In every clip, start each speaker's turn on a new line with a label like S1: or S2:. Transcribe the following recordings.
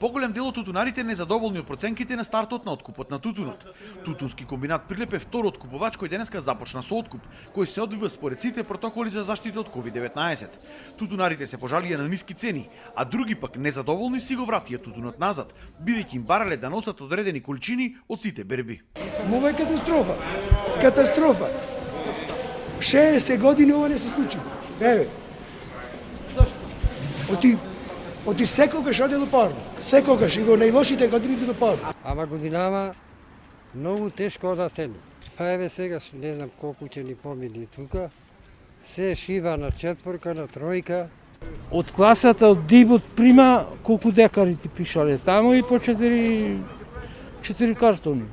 S1: Поголем дел од тутунарите незадоволни од проценките на стартот на откупот на тутунот. Тутунски комбинат Прилеп е втор откупувач кој денеска започна со откуп, кој се одвива според сите протоколи за заштита од COVID-19. Тутунарите се пожалија на ниски цени, а други пак незадоволни си го вратија тутунот назад, бидејќи им барале да носат одредени количини од сите берби.
S2: Ова е катастрофа. Катастрофа. 60 години ова не се случи. Еве. Оти секогаш оде до парно. Секогаш и во најлошите години до парно.
S3: Ама годинава многу тешко да цени. Па еве сегаш не знам колку ќе ни помини тука. Се шива на четворка, на тројка.
S4: Од класата од дивот прима колку декари ти пишале таму и по 4 картони.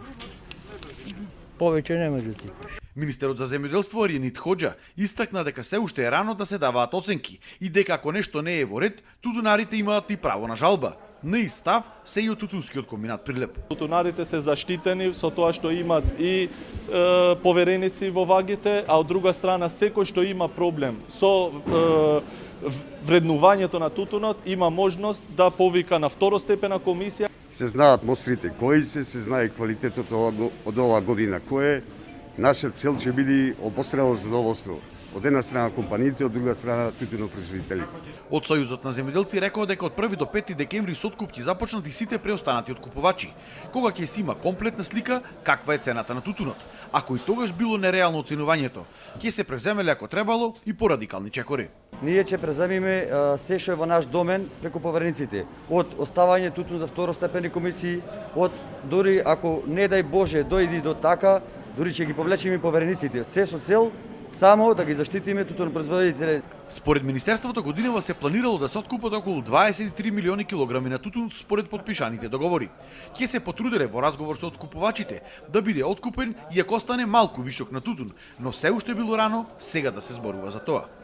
S4: Повеќе не може да ти пише.
S1: Министерот за земјоделство Ариенит Хоџа истакна дека се уште е рано да се даваат оценки и дека ако нешто не е во ред, тутунарите имаат и право на жалба. На ист став се и од тутунскиот комбинат Прилеп.
S5: Тутунарите се заштитени со тоа што имат и повереници во вагите, а од друга страна секој што има проблем со вреднувањето на тутунот има можност да повика на второстепена комисија.
S6: Се знаат мострите кои се знае квалитетот од оваа година кој е. Наша цел ќе биде обострано задоволство. Од една страна компаниите, од друга страна тутунопроизводителите.
S1: Од Сојузот на земјоделци рекоа дека од 1 до 5 декември со откуп ќе започнат и сите преостанати откупувачи, кога ќе се има комплетна слика каква е цената на тутунот. Ако и тогаш било нереално оценувањето, ќе се превземеле ако требало и порадикални чекори.
S7: Ние ќе преземиме се што е во наш домен преку поверениците. Од оставање тутун за второстепени комисии, од дури ако не дај Боже дојди до така, дури ќе ги повлечеме поверениците, се со цел само да ги заштитиме тутунопроизводителите.
S1: Според Министерството годинава се планирало да се откупат околу 23 милиони килограми на тутун според подпишаните договори. Ќе се потруделе во разговор со откупувачите да биде откупен и ако остане малку вишок на тутун, но се уште било рано сега да се зборува за тоа.